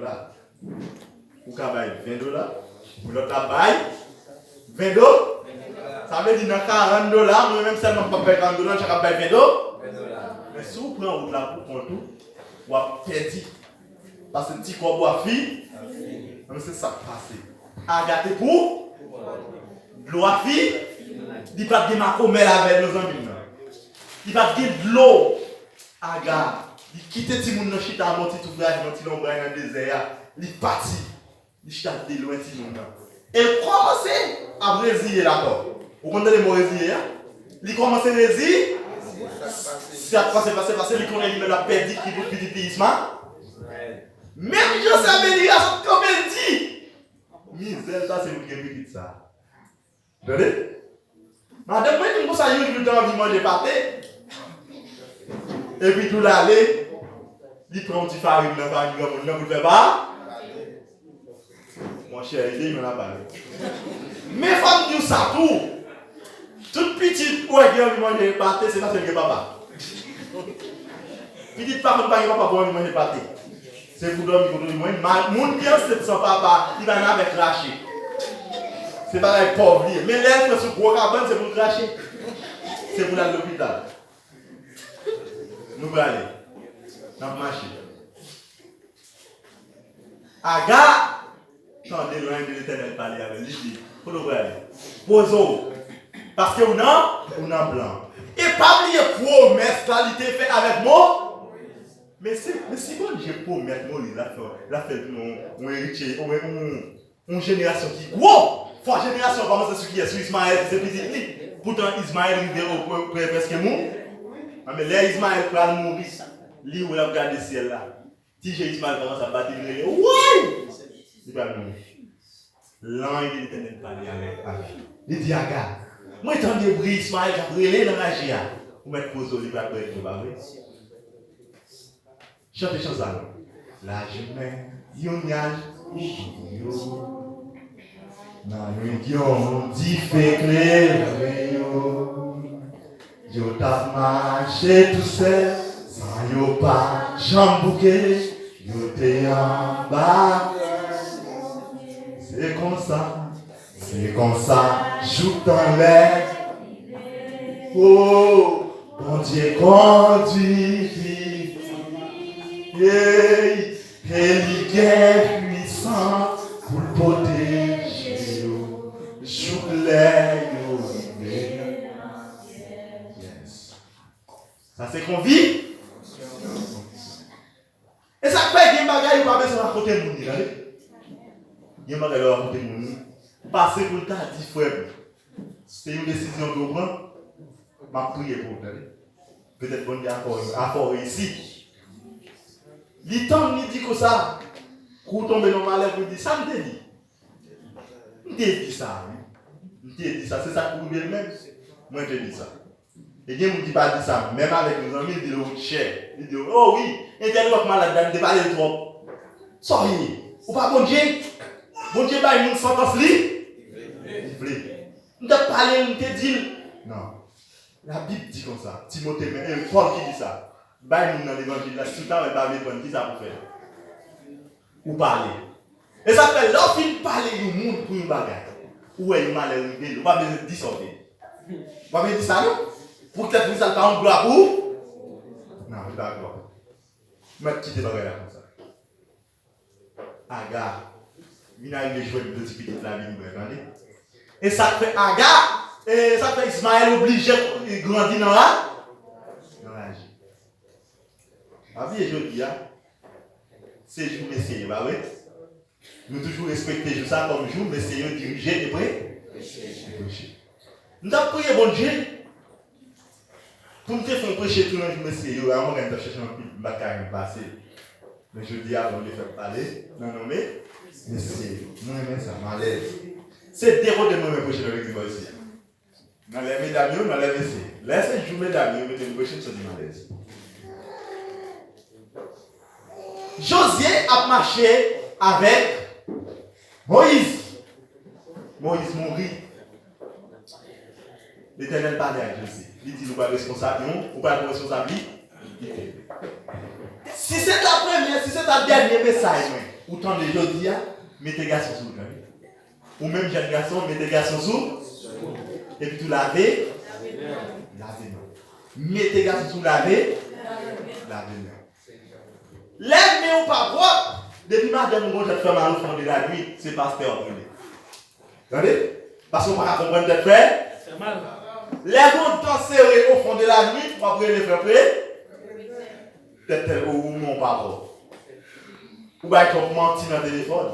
$. Ou ka bay $20, ou l'autre ka bay $20. Ça veut dire dans $40, moi-même seulement pas payer $40, chaque bay $20. Mais si vous prenez route là pour tout, vous avez perdu. Parce que petit corps boit fille, c'est ça qui passe. Agathe pour l'eau à fille, il n'y a pas de macomel avec nos amis. Il n'y a pas de l'eau. Agathe, il quitte les gens dans chita à monter tout voyage dans le désert, il est parti. Il chita de loin ti moun. Et il commence à résiller là-bas. Vous comprenez les mots résiller? Il commence à résiller. Si après c'est passé, il connaît lui la perdu qui veut petit pays. Même je savais dire à ce qu'on dit. Misère, ça c'est vous qui avez dit ça. Vous voyez? Madame, moi je me ça eu du temps de manger pâté. Et puis tout l'aller, il prend un petit farine dans la farine, vous ne faites pas? Mon cher, il m'en a parlé. Mais femmes disent ça tout. Toute petite, ouais, qui a envie de manger pâté, c'est parce que papa. Petite femme ne pas papa pour manger pâté. C'est pour dormir pour dormir. Mon bien, c'est son papa, il va en avec cracher. C'est pas un pauvre. Mais l'être sur gros cabane, c'est pour cracher. C'est pour aller à l'hôpital. Nous allons aller. Nous allons marcher. Aga, quand des loin de l'éternel parler avec lui, il dit, pour nous aller. Posons. Parce que on a blanc. Et pas oublier promesse qualité fait avec moi. Mais si bon Dieu promet Moïse, la fait mon héritier, une génération qui gros. Faut génération comment c'est ce qui est sur Ismaël, c'est petit. Pourtant Ismaël il est presque mort. Mais là Ismaël va mourir. Lui où il a regardé le ciel là. Si j'ai Ismaël commence à battre il oui. Il va mourir. L'ange de l'Éternel parlait avec lui. Il dit Agar, moi tant de bruit Ismaël j'ai brûlé dans la magie. Pour mettre pause au livre avec nous pas vrai. Chantez chanson. La jumelle, yonnage, yo. Na nuit dit fait clair yo t'a marché tout seul, sans yo pas jambouqué, yo t'es en bas. C'est comme ça, joue dans l'air. Oh, bon Dieu conduit. Et il est puissant pour le protéger. Joue l'air. Yes. Ça c'est qu'on vit. Et ça fait qu'il y a des bagages qui ne sont pas raconter de nous. Il y a des bagages qui raconter de nous. Passer pour le temps à 10 frères. C'est une décision que vous prenez. Je prie pour vous. Peut-être qu'on dit encore ici. L'Itan me dit que ça. Quand vous tombez dans le malheur, vous dites ça, me dit. Je dis ça. Je dis ça. C'est ça que vous voulez même. Moi, je dis ça. Et bien, vous ne dites pas ça. Même avec nos amis, ils disent cher. Ils disent oh oui, il y a des malades, ils ne parlent pas trop. Soyez. Ou pas bon Dieu. Bon Dieu, il y a une sentence libre. Nous te parlé, nous te dit. Non. La Bible dit comme ça. Timothée, mais Paul qui dit ça. Bah, nous dans l'évangile, là, tout le temps, on va parler, qui ça pour faire? Ou parler. Et ça fait, lorsqu'il parle du monde pour une bagarre, où est le mal arrivé, on va besoin de dissorter. On va besoin de ça, non? Pour que ça ne pas en gloire pour? Non, je ne vais pas gloire. Je vais quitter la bagarre comme ça. Agar, il a eu jouer de petit petit la vie, vous entendez? Et ça fait Agar, et ça fait Ismaël obligé de grandir dans la vie. La vie est jolie, c'est jour messier, bah oui. Nous toujours respecter ça comme jour messier dirigé et prêt. Nous avons prié bon Dieu pour nous faire prêcher tout le jour messier. Nous avons cherché un peu de bataille passé. Mais je dis à vous de faire parler, non, mais messier, nous aimons ça, malaise. C'est déro de nous prêcher dans l'église ici. Dans les mesdames, dans les messieurs. Laissez jouer mesdames, vous mettez une prêcher sur le malaise. Josué a marché avec Moïse. Moïse mourit. L'Éternel parlait à Josué. Il dit, nous pas responsable, nous pas responsabilité. Si c'est ta première, si c'est ta dernier message, Autant de jeudi, mettez garçon sous le camion. Ou même jeune garçon, mettez garçon sous. Et puis tout laver. Lavez main. Mettez garçon sous laver. Lavez main. Lève main ou pas propre. Depuis madame ou cette femme à l'au fond de la nuit, c'est pasteur brûlé. Attendez? Parce qu'on va comprendre cette fait. C'est mal. Les gens danser au fond de la nuit pour après les faire prêter. Peut-être ou non pas bon. Ou bien ils mentir dans le téléphone.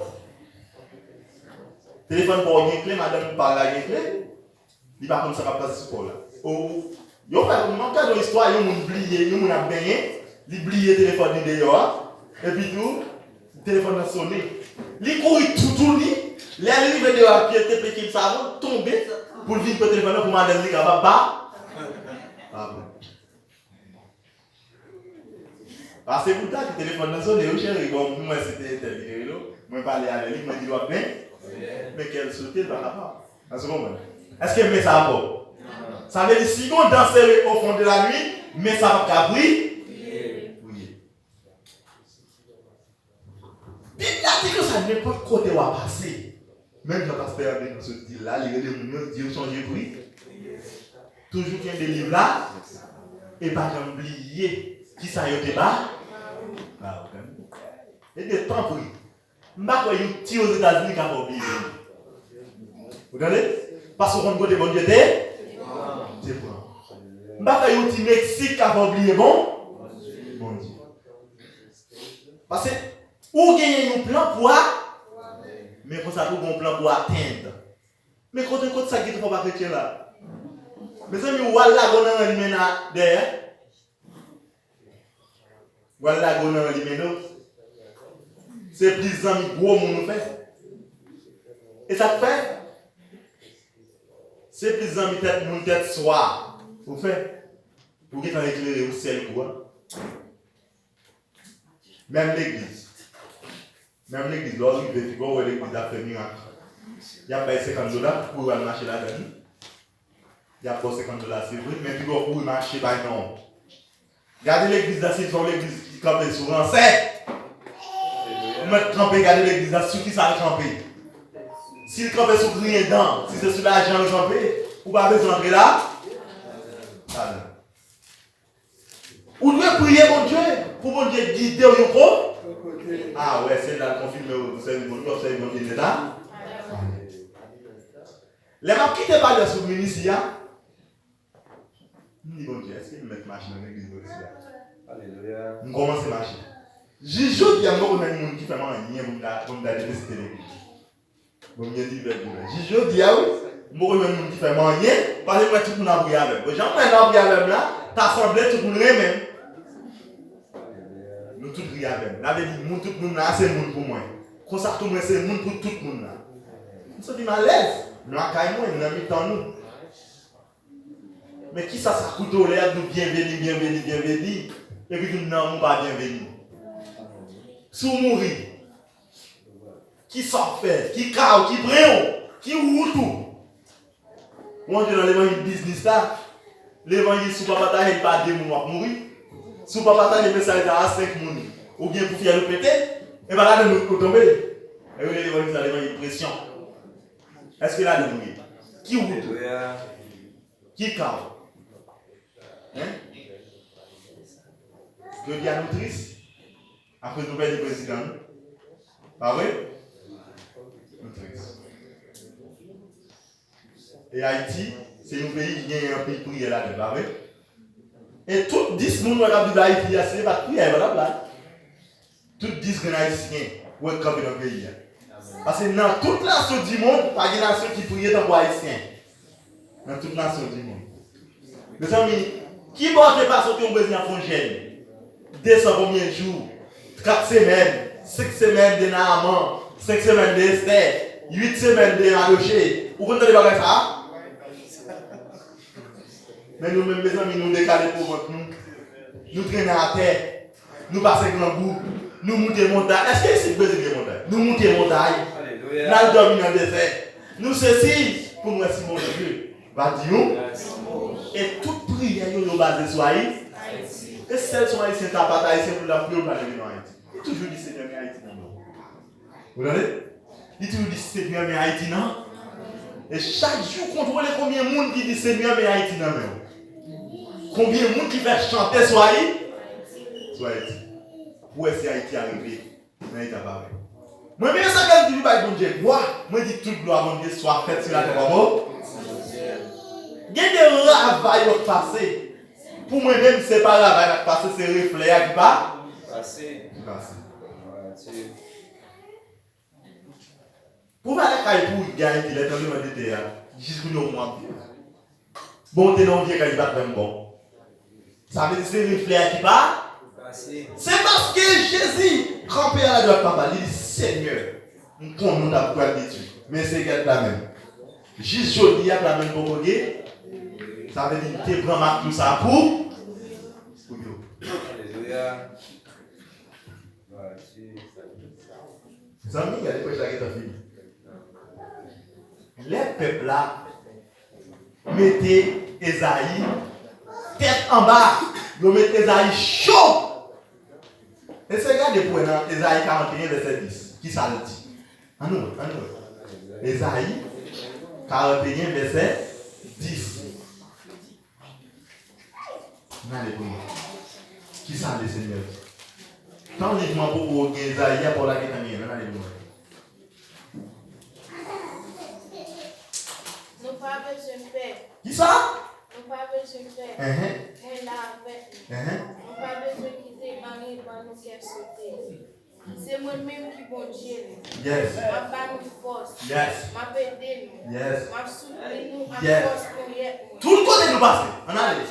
Téléphone pour une clé, madame parle à une clé. Il va comme ça va passer sur là. Ou yo fait un cas de l'histoire, yo moun oublié, yo moun a baigné, il oublié téléphone de dehors et puis tout, téléphone a sonné. Il courir tout lui, les arrivé dehors pied te qui savon tomber pour venir pour téléphone pour madame li capable pas. Parce que pour ça que téléphone a sonné, yo chéri comme moi c'était interview là, moi parler avec lui, moi dit doit bien. Mais qu'elle saute pas capable. Est-ce qu'elle met ça à bord? Ça veut dire si on danse au fond de la nuit, mais ça va cabri. Oui. Bible a dit que ça n'est pas côté où à passer. Même quand pasteur avec ce dit là, il y a des gens qui ont changé de prix. Toujours qu'il y a des livres là, et pas oublier qui ça y a débat. Et des temps pour lui. Je ne sais pas si tu aux États-Unis qui a oublié. Vous regardez? Parce qu'on côté bon Dieu c'est bon. Je ne sais pas si au Mexique qui a oublié bon Dieu. Parce que ou gagnez un plan pour mais pour ça vous un plan pour atteindre. Mais quand on ça qui ne faut pas chrétien là. Mes amis, voilà qu'on a un limena derrière. Voilà qu'on a un limena. C'est plus amis gros mon fait. Et ça fait c'est plus amis tête mon tête soir. Vous fait pour qu'il t'en éclairer au ciel quoi. Même l'église. Même l'église, lorsqu'il veut dire que l'église a fait miracle. Il y a payé $50 pour aller marcher là-dedans. Il y a pas $50, c'est vrai, mais tu vas pour marcher, bah non. Regardez l'église là, c'est l'église qui campe sur un sec. Vous mettez camper, regardez l'église là, sur qui ça va camper. S'il campe sur rien dedans, si c'est sur l'argent de camper, vous n'avez pas besoin d'entrer là. Vous devez prier mon Dieu, pour mon Dieu guider au pro. Ah ouais, c'est là confirmé, vous savez, mon Dieu est là. Les gens qui ne pas de ce ministre, je dis, bon Dieu, est-ce qu'ils mettent machine dans l'église de Alléluia. On commence à marcher. Je dis, il y a beaucoup de gens qui font rien pour me donner cette l'église. Bon, je dis, je dis, ah oui, beaucoup de gens qui font rien, parce que tout le monde a prié avec. J'en ai un prié avec là, t'as semblé tout le monde même. Nous tous prions avec. Là, dit, tout le monde là, c'est le monde pour moi. Comme ça, tout le monde, c'est le monde pour tout le monde là. Nous sommes à l'aise. Nous avons mis dans nous. Mais qui ça coûte au l'air de bienvenue. Et puis nous n'avons pas bienvenue. Si vous mourrez, qui s'en fait, qui caille, qui brille, qui roule tout. Moi, je dans l'évangile business là. L'évangile, si vous ne partagez pas 2 mois pour mourir, si vous ne partagez pas le message à 5 mois, ou bien pour faire le péter, et bien là, nous tomber. Et vous l'évangile, c'est l'évangile pression. Est-ce que là, nous mourir? Qui roule tout? Qui caille? Hein? Je dis à nous triste. Après nous perdons le président. Pas vrai? Nous triste. Et Haïti, c'est un pays qui a un pays prière là-dedans, pas vrai? Et toutes 10 personnes qui ont dit Haïti, c'est pas de prière, là. Toutes 10 que les Haïtiens ont campé dans le pays. Parce que dans toute nation du monde, il y a une nation qui prie dans les Haïtiens. Dans toute nation du monde. Mes amis, qui ne pas sortir au besoin de gêne? 200 combien de jours? 4 semaines, 5 semaines de Naaman, 5 semaines d'Esther, 8 semaines de Adoché. Vous comprenez pas ça? Mais nous-mêmes, mes amis, nous décalons pour votre nous. Nous traînons à terre. Nous passons grand bout. Nous montons montagne. Est-ce que c'est besoin de montagne? Nous montons montagne. Nous dormons dans le désert. Nous ceci pour nous remercier mon Dieu. Va dire. Et toute prière est basée sur Haïti. Et celles sont haïtiennes, t'as pas haïtien pour la prière, on va aller dans Haïti. Et toujours dit Seigneur, mais Haïti non. Vous voyez? Il toujours dit Seigneur, mais Haïti non. Et chaque jour, contrôlez combien de monde qui dit Seigneur, mais Haïti non. Combien de monde qui fait chanter sur Haïti? Sur Haïti. Où est-ce que Haïti arrivé? Haïti a parlé. Moi, bien ça, quand je dis, bon Dieu, moi, dis toute gloire, mon Dieu, soit faite sur la terre. Il y a des ravailles qui passent. Pour moi-même, ce n'est pas ravailles qui passent, c'est réflexe qui passe. Pour aller à pour gagner, il est dans le monde de terre. Jusqu'au moment. Bon, t'es non, vieux, quand il va même bon. Ça veut dire que c'est réflexe qui passe. C'est parce que Jésus, campé à la droite, papa, il dit Seigneur, nous prenons ta pouvoir d'étude. Mais c'est quelqu'un même. Juste joli, la même pour vous. Ça veut dire que tu prends tout ça pour vous. Alléluia. Ça me dit, il y a des choses qui sont finies. Les peuples là, mettez Esaïe tête en bas. Ils mettent Esaïe chaud. Et c'est regardez pour Esaïe 41, verset 10. Qui ça le dit? À nous. Esaïe 41, verset 10. Regardez pour nous. Qui ça le Seigneur? Quand il m'a beaucoup Esaïe pour la guerre, regardez pour nous. Nous pas besoin de paix. Qui ça? Nous pas besoin de paix. On l'a avec nous. Nous pas besoin de quitter Marie pour nous faire sauter. C'est moi-même qui bon Dieu. Yes. Ma pas nous force. Yes. Ma pédé nous. Yes. Ma soutenir nous. Ma Yes. force pour y être. Tout le côté nous passe. On a allé.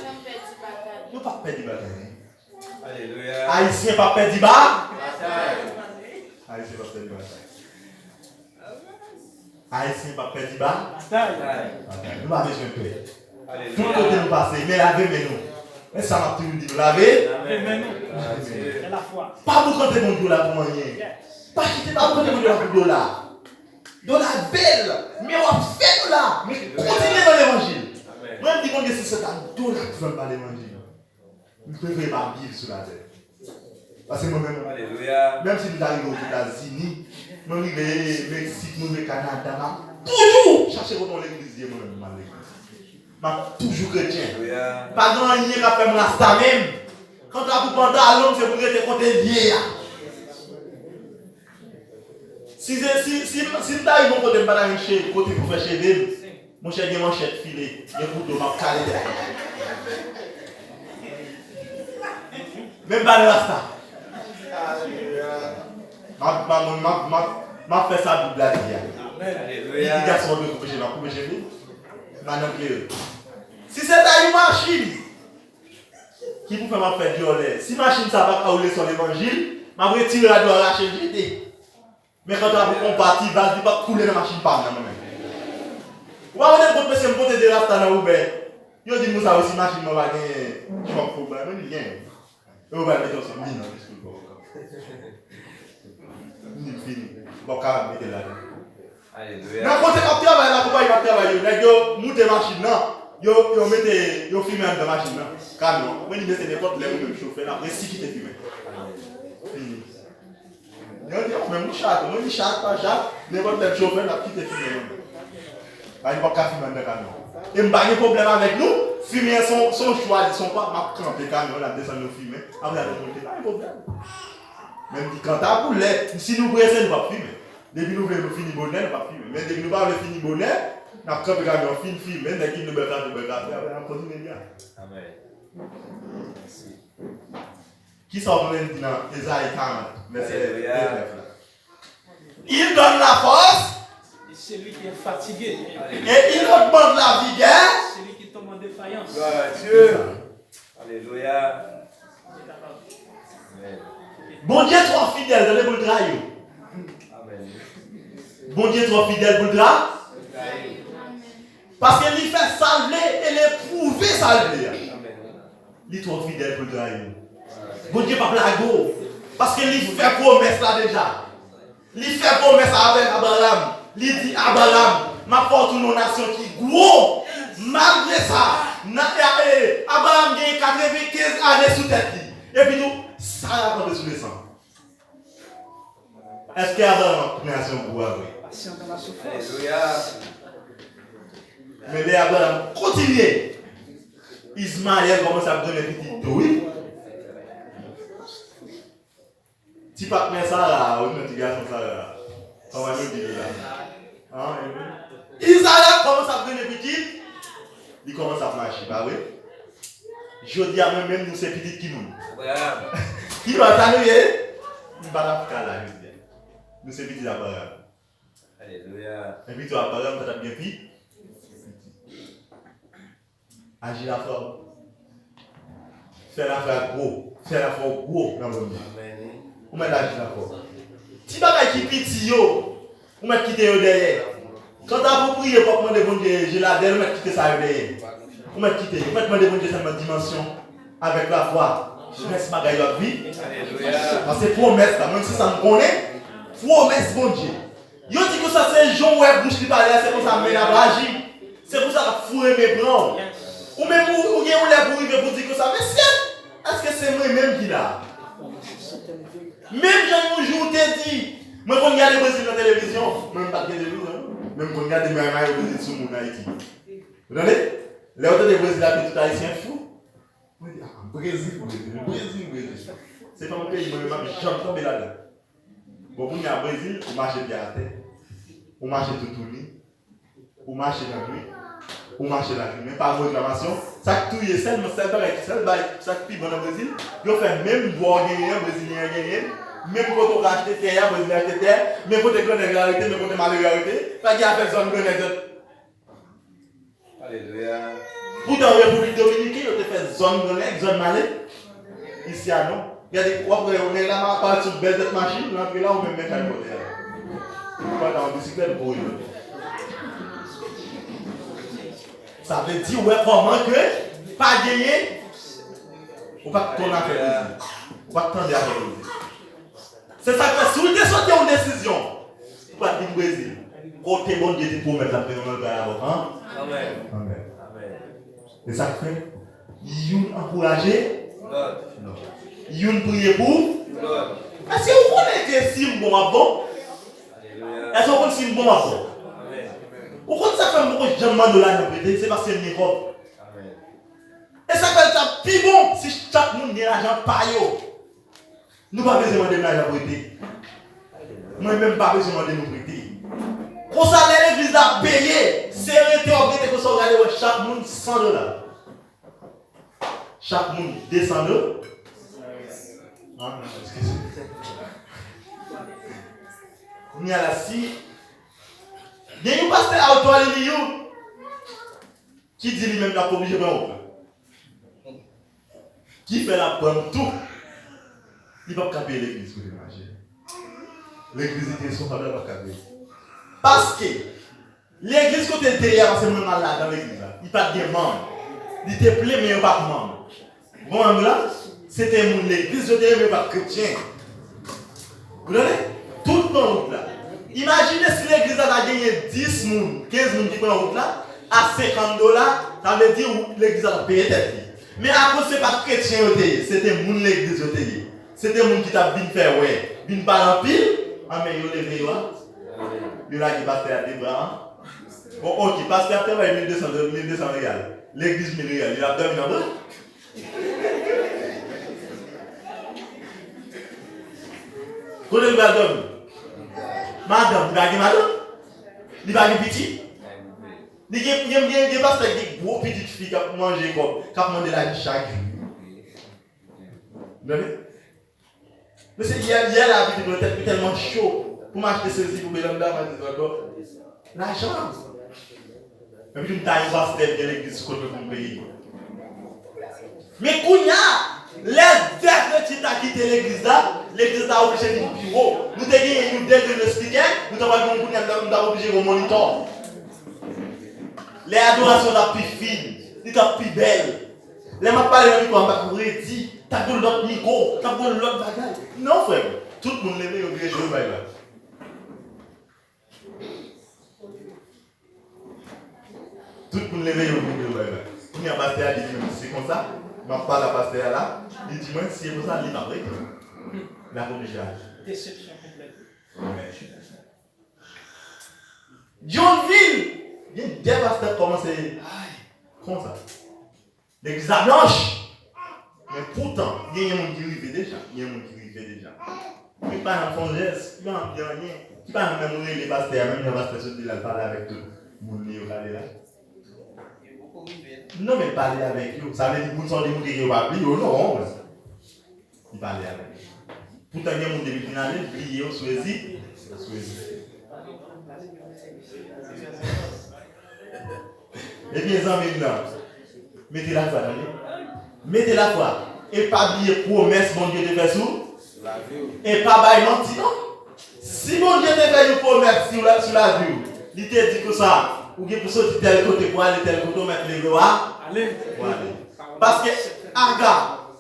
Nous Nous pas perdre bataille. Alléluia. Haïtien pas perdre bataille. Haïtien pas perdre bataille. Haïtien pas perdre bataille. Nous pas besoin de paix. Tout le côté nous passe. Mais lavez nous. Et ça m'a toujours dit, laver. C'est la foi. Pas vous compter mon Dieu là pour rien. Pas quitter pas vous compter mon Dieu là pour dollar. Dollar belle. Mais on fait dollar. Mais continuez dans l'évangile. Moi, je dis mon Dieu, si c'est un dollar qui veut pas l'évangile. Je ne préfère pas vivre sur la terre. Parce que moi-même, même si nous arrivons aux États-Unis, nous arrivons au Mexique, nous arrivons au Canada, toujours chercher où l'église, moi-même, je suis toujours chrétien. Pas grand rien qui fait mon rasta même. Quand tu as pour pantalon, c'est pour que tu côté lié. Si tu arrives au côté de madame chez côté pour faire chez mon cher, il y a manchette filée, il y a un couteau, ma calé. Même pas le rasta. Ma fait ça Bible là. Il dit garçon de couper chez moi, couper chez lui. Maintenant que si c'est une machine qui peut faire faire du olé, si machine ça va pas rouler sur l'évangile, m'a retirer la doigt lâcher jeter. Mais quand tu as comparti, vas y pas couler la machine pas même. Ou alors on peut se monter des rasta dans Uber. Yo dit nous ça aussi machine va gagner. Je m'en fous pas, mais rien. Et on va mettre ça mine dans le ni fini. Bon quand mettre là. Alléluia. Dans côté cap travail là pourquoi il va travailler. Nèg yo monter machine là. Yo mettez yo filmer dans machine là. Camion. When il met n'importe les même chauffer là, après si qui te filmer. Fini. Yo dit même chat, moi ni chat pas chat, n'importe le chauffeur là qui te filmer. Il va pas filmer dans camion. Et pas de problème avec nous. Filmer son choix, ils sont pas m'a cramper camion là descendre nous filmer. Après la monter, pas de problème. Même quand tu as pour si nous pressons, nous pas filmer. Depuis nous voulons finir bonnet, nous pas filmer. Mais depuis nous pas finir bonnet, nous avons cramper camion film, même dès qu'il nous besoin de besoin, on continue bien. Amen. Merci. Qui sont venus dans Esaïe 40, verset 19. Il donne la force. Celui qui est fatigué. Et il augmente la vigueur. Celui qui tombe en défaillance. Gloire à Dieu. Alléluia. Bon Dieu, trop fidèle, donnez pour le draillot. Amen. Bon Dieu, trop fidèle pour le draillot. Parce qu'il fait salver et l'éprouver salver. Il est trop fidèle pour le draillot. Bon Dieu, pas blago. Parce qu'il fait promesse là déjà. Il fait promesse avec Abraham. Il dit Abraham, ma fortune aux nations qui gros. Malgré ça, Abraham a 95 années sous tête. Et puis nous, ça a tombé sous les sangs. Est-ce qu'il y a vraiment une nation pour vous? Patient dans la souffrance. Alléluia. Mais les Abraham continuent. Ismaël commence à donner petit oui. Si pas mais ça là, on dit garçon ça là. On va nous dire là. Hein? Isaac commence à donner petit. Il commence à marcher, bah oui. Je dis à même nous c'est petit qui nous. Qui va t'annuler? Il va la faire là, je dis. Nous c'est petit Abraham. Alléluia. Et puis toi Abraham, tu as bien pris. Agir la forme. Faire l'affaire gros. Faire l'affaire gros dans le monde. Ou mettre l'agir la forme. Si tu as qui petit yo, ou mettre quitter yo derrière. Quand tu as prié pour demander bon Dieu, j'ai la dernière, ou mettre quitter ça derrière. Ou mettre quitter, ou mettre demander bon Dieu cette dimension avec la foi. Je reste ma gaille de vie. Parce que promesse, même si ça me connaît, promesse bon Dieu. Yo dit que ça c'est Jean Web bouche qui parle, c'est pour ça que je agir. C'est pour ça que je fouille mes bras. Ou même vous avez un pour dire que ça, mais est-ce que c'est moi-même qui l'a? Même quand un jour t'ai dit, moi quand je regarde le Brésil dans la télévision, même pas de télévision, même quand je regarde les mains au Brésil sur mon Haïti. Vous entendez? Les autres des Brésiliens qui tout haïtien fou. Je dis, Brésil. C'est pas mon pays, moi-même, je suis tombé là-dedans. Bon, vous êtes au Brésil, vous marchez bien à terre, vous marchez tout tourné, vous marchez dans la nuit. Ou marcher la nuit, mais pas de réclamation. Ça qui touille seulement, ça qui bon au Brésil, ils fait même boire gagner, Brésilien gagner, même quand on achète terre, Brésilien achète terre, même quand on a régularité, même quand on a malrégularité, pas qu'il y a fait zone grenade. Alléluia. Pourtant, en République Dominicaine, on a fait zone grenade, zone malais. Ici, à non. Regardez, on est là, on parle sur une belle machine, on entre là, on met un côté. On va dans une bicyclette pour eux. Ça veut dire, ouais, comment que, pas gagner, ou pas ton affaire, ou pas t'en dire affaire. C'est ça que si vous êtes sorti en décision, vous pas dire Brésil, côté bon Dieu pour mettre la paix dans le pays avant. Amen. Amen. Et ça fait, ils encouragé, ils prié pour. Est-ce que vous connaissez si bon à bon? Est-ce que vous connaissez si bon à bon? Pourquoi ça fait beaucoup de gens de la répéter? C'est parce que c'est une Europe. Et ça fait ça plus bon si chaque monde a l'argent par yo. Nous pas besoin de l'argent pour prêter. Moi-même pas besoin de nous prêter. Pour ça, l'église a payé. C'est arrêté que ça regarde chaque monde $100. Chaque monde $200. Ah, excusez-moi. On y a la scie. Il y a un pasteur à Auto-Alléluia qui dit lui-même la obligé de l'autre. Qui fait la bonne tout. Il ne va pas payer l'église pour l'imaginer. L'église était son faveur pas payer. Parce que l'église côté derrière, c'est moins mal là dans l'église. Il n'y a pas de membres. Il était plein, mais il n'y a pas de membres. Bon, là, c'était l'église, je n'étais pas chrétien. Vous voyez? Tout le monde là. Imaginez si l'église a gagné 10 personnes, 15 personnes qui prennent la route là, à $50, ça veut dire que l'église a payé tête. Mais à cause ce n'est pas chrétien, c'était l'église. C'était les gens qui t'a bien fait, ouais. Bien pas en pile, ah mais ils ont levé, ils ont dit pasteur à tes bras. Bon, ok, pasteur à tes bras, 1200 réals. L'église 1000 réals, il a dormi en bas. Quand il va dormir? Madame, vous avez madame? Vous avez petit? Vous avez pas de gros petites filles qui mangent qui mangent la vie chaque jour. Vous voyez? Mais c'est hier la vie de tellement chaud pour m'acheter ceci pour me l'emmener à l'argent. Et puis, je me pasteur de l'église contre mon pays. Mais Kounia, les derniers qui ont quitté l'église là, l'église a obligé de bureau. Nous avons une dernière speaker, nous avons obligé de monitor. Les adorations sont plus fines, ils sont plus belles. Les gens parlent de micro, on va courir, dit, tu as l'autre micro, tu as l'autre bagage. Non, frère, tout le monde lève et oublie de jouer là. Tout le monde lève et oublie de jouer là. Il y a un pasteur qui dit, c'est comme ça. Je parle à la pasteur là, il dit, moi, si c'est pour ça, il m'a pris. La obligé. Déception complète. Johnville, il y a des pasteurs qui commencent comme ça. L'église à blanche. Mais pourtant, il y a un monde qui arrive déjà. Mais pas un fond geste, il y a rien. Qui va même les pasteurs, même les pasteurs qui sont parler avec tout le monde qui est là. Non, mais parler avec eux. Ça veut dire que vous sont des gens qui ne vont pas plier, non. Il parle avec eux. Pourtant, il y a des gens qui viennent plier, choisir. Eh bien, les amis, mettez la foi, mettez la foi. Et pas oublier promesse, bon Dieu te fait sous. Et pas bailler menti, non. Si bon Dieu te fait une promesse sur la vie, il te dit que ça, ou bien pour sortir tel côté pour aller tel côté, mettre les doigts. Allez. Parce que Agar,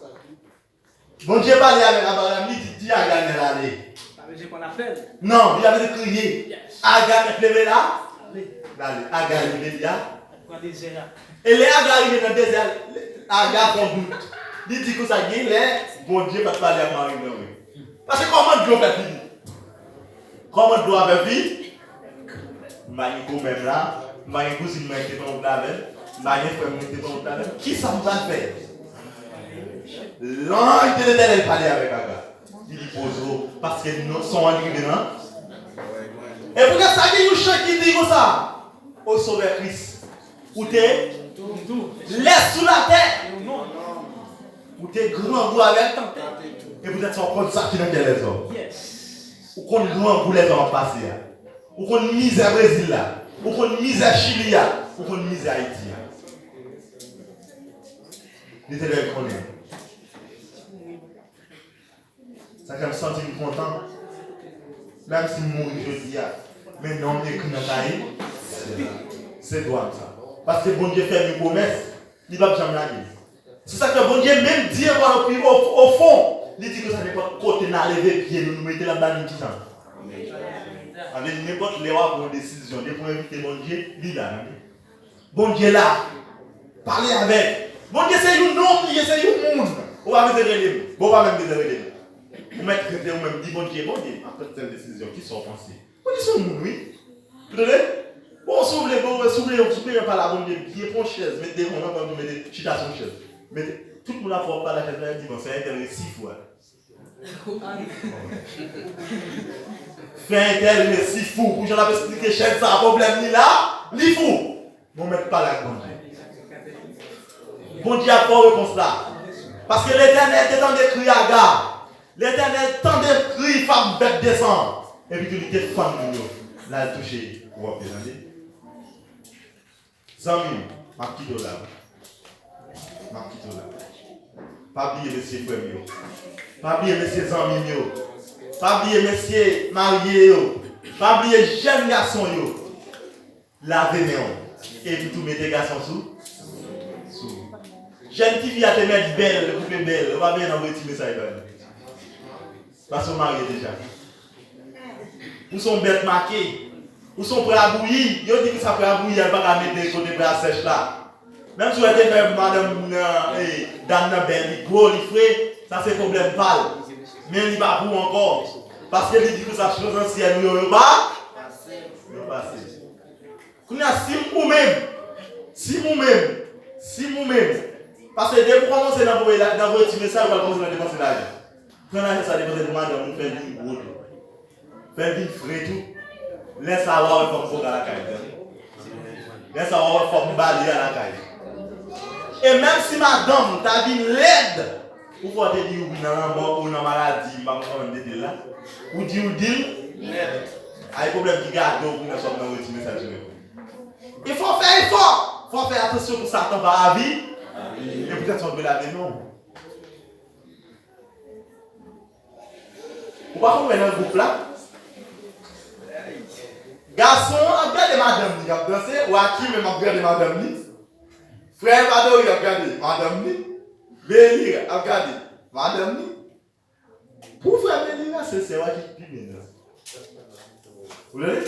bon Dieu parlait avec Abraham, il dit Agar n'est allé. Ça veut dire qu'on appelle. Non, il avait crié. Agar est levé là. Allez, Agar est levé là. Et les Agar arrivent dans le désert, Agar font doute. Il dit que ça y est, bon Dieu va te parler à Marie. Parce que comment Dieu fait fini? Comment Dieu a fait fini? Maïko même là, Maïko si je suis dans le label, Maïko est dans le label. Qui ça va faire? L'ange de l'éternel parlait avec Agar. Il dit pose parce que nous sommes arrivés là. Et pourquoi ça dit une chose qui dit comme ça? Au sauveur Christ. Où t'es? Laisse sous la terre. Où t'es grand goût avec tant. Et vous êtes sur ça qui n'a pas les hommes. Ou qu'on grand goût les hommes passés. Ou qu'on misère Brésil là. Ou qu'on misère Chili là. Ou qu'on misère Haïti. L'éternel connaît. Ça fait me sentir content. Même si je mouris, je dis, mais non, on écrit dans le cahier. C'est droit ça. Parce que bon Dieu fait une promesse, il ne va jamais la dire. C'est ça que bon Dieu même dit au fond, il dit que ça n'est pas côté n'a levé pied, nous mettons la banane qui s'en. Avec n'importe les rois pour une décision, pour inviter bon Dieu, il est là. Bon Dieu là, parlez avec. Bon Dieu c'est un homme, c'est un monde. On va mettre les bon, on va même mettre les vous mettez ou même dit bon Dieu, après cette décision, qui sont pensées. Bon Dieu c'est un monde, oui. Vous voyez? Bon, s'ouvrez pas la bonne qui est pour une chaise, mettez on va mettre chita sur une chaise. Mettez tout le monde a pour pas la chaise là dit bon c'est intérêt 6 fois. Fait intérêt 6 fou pour j'en avais expliqué chaise ça problème ni là, li fou. Bon mettre pas la bon Dieu. Bon Dieu a pas réponse là. Parce que l'Éternel est en décrit à Agar. L'Éternel est en décrit femme bête descendre et puis qu'il était fan de nous. Là touché pour représenter. Zami, ma petite dollar. Pas oublier monsieur frère. Pas oublier monsieur Zami. Pas oublier monsieur marié. Pas oublier jeune garçon. Lavez-les. Et puis tout mettez garçon sous. Jeune petite fille à te mettre belle, le couple belle. On va bien envoyer un petit message. Parce qu'on marié déjà. Ou sont bêtes marquées. Ou sont prêts à bouillir. Ils disent que ça prêt à bouillir, elle va pas mettre des côtés prêts à sèche là. Même si vous êtes fait madame Dame Belle, gros, il frais, ça c'est problème pâle. Mais il va pour encore. Parce qu'elle dit que ça chose ancienne, il ne va pas. Si vous-même, parce que dès que vous commencez à envoyer votre message, vous allez commencer à dépenser l'argent. Quand on a ça dépenser de madame, vous faites une gros. Faites une frais tout. Laisse avoir une forme à la caille. Laisse avoir une forme balayée à la caille. Et même si madame t'a dit l'aide, ou faut te dire oui dans la mort ou dans la maladie, ou dire l'aide. Il y a un problème qui garde donc nous sommes dans le petit message. Il faut faire effort. Il faut faire attention pour Satan va à vie. Et peut-être on peut la vie non. Vous voyez comment on est dans le groupe là? Garçon, regardez madame, il a dansé, ou à qui même regardez madame. Frère Mado, il a regardé madame. Béli, regardez madame. Pour frère Béli, c'est moi qui pime. Vous voyez?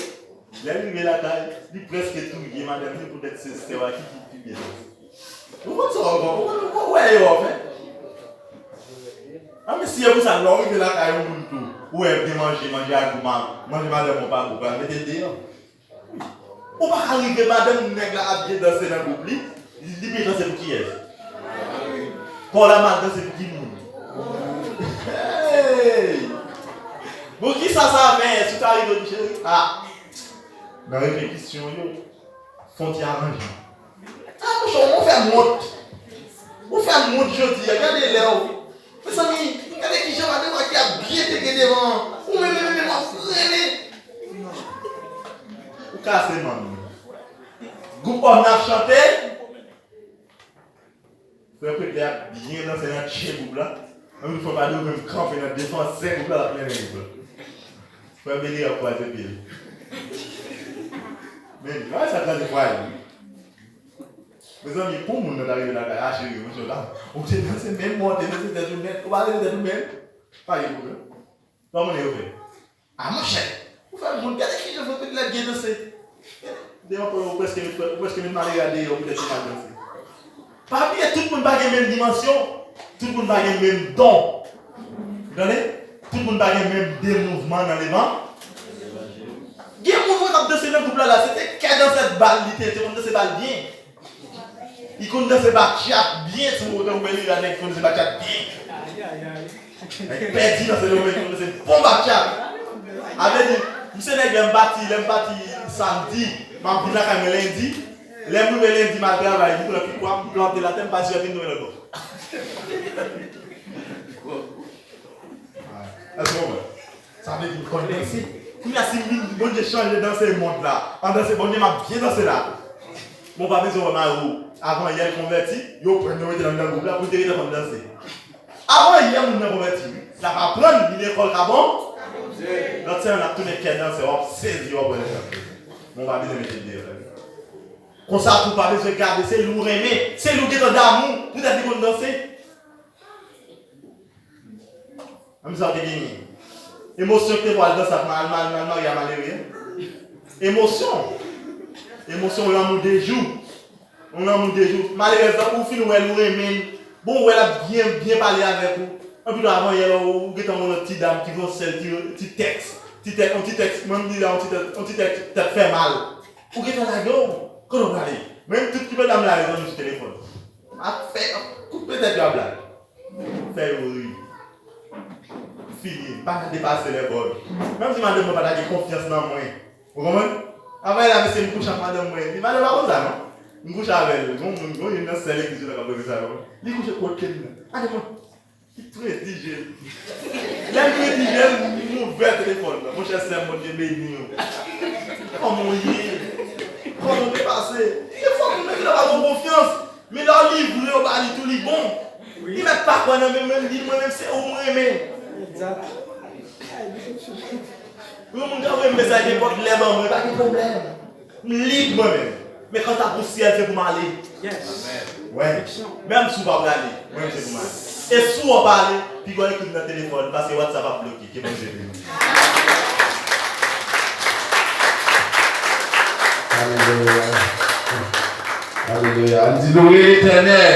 Il a arrivé la taille, il presque tout, il madame, peut-être c'est moi qui pime. Vous comprenez ça encore? Où est-ce que vous faites? Ah, mais si vous avez la taille, vous Ou est bien manger à manger madame, on pas vous mettez dehors. On va arriver madame, nègre à bien danser dans le groupe, il dit bien danser pour qui est. Pour la mal danser pour qui monde. Hey! Pour qui ça fait? Si tu arrives au chéri, ah! Dans la répétition, font-ils arranger? Ah, on fait monte. On fait monte jeudi, regardez là. Mes amis, regardez qui j'ai madame qui a bien été devant. Ou même freiner. Ou casser, maman. Groupe on a chanté. Frère Pété a bien dansé dans le chien groupe là. Il ne faut pas nous même camper dans la défense 5 groupe là, la pleine groupe. Frère Béli a croisé pied. Mais ça a des fois. Mes amis, pour nous, nous arrivons à la chérie, on s'est dansé même moi, on s'est dansé tout même. On va aller tout même. Pas de problème. Non, on est ouvert. Ah, mon cher, vous faites mon gars, qui je veux que la bien danser. D'ailleurs, pour presque me regarder, on peut être mal danser. Pas bien, tout le monde n'a pas la même dimension. Tout le monde n'a pas le même don. Vous comprenez? Tout le monde n'a pas le même des mouvements dans les vents. Il y a un mouvement qui a dansé dans le groupe là, c'était qu'à dans cette balle, il était dans cette balle bien. Il connaît dans cette balle bien, si vous voulez, il a dans cette balle bien. Il perdu dans cette balle, il connaît cette bon balle. Avec dit, monsieur n'est pas bâti samedi, ma bille là quand lundi, les nouvelles lundi matin, il dit que quoi, planter la terre, pas sur une nouvelle encore. Ça veut dire qu'on est ici. Il y a si bon Dieu changer dans ce monde-là. En dans ce bon Dieu m'a bien dansé là. Mon papa dit avant hier converti, il prend nous dans le groupe là pour dire qu'on danser. Avant hier on a converti. Ça va prendre une école cabon. Donc c'est on a tourné pied danser, on saisi on va mon papa dit mettre des comme ça pour pas besoin garder, c'est lourd aimer, c'est lourd d'amour, vous avez dit qu'on danser. Comme ça on gagné. Émotion que tu vois dans ça mal, il y a malheureux. Émotion, on l'amour des jours. Malheureusement, pour finir, on aime. Bon, on a bien parlé avec vous. Un peu avant, il y a une petite dame qui va faire un petit texte. Un petit texte, même dit un petit texte, ça fait mal. Ou qui est dans la gueule, quand on va aller. Même tout qui peut dans la raison du téléphone. Peut-être la blague. Fais oui. Fini, pas dépasser les bords. Même si madame n'a pas confiance dans moi. Vous comprenez? Avant, elle a laissé une couche à madame. Il m'a dit, pas ça, non? Une couche avec elle. Il y a une seule qui dit, il couche côté. Allez, moi. Il est très digène. Il est très digène, il m'a ouvert le téléphone. Mon cher Sam, mon Dieu, béni. Comment il est? Comment on est passé? Il faut qu'on mette la confiance. Mais dans le livre, il va aller tout les bon. Il ne met pas quoi dans le même livre, moi-même, c'est au moins aimé. Exact. Vous me message d'époque, les mamans, pas de problème. Libre moi-même. Mais quand ça pousse, c'est pour m'aller. Yes. Ouais. Même si vous ne pouvez pas aller, moi c'est pour m'aller. Et si vous ne pas aller, puis vous écoutez dans le téléphone, parce que WhatsApp a bloqué. Qui est bon, Alléluia. Alléluia. Dis-nous l'éternel.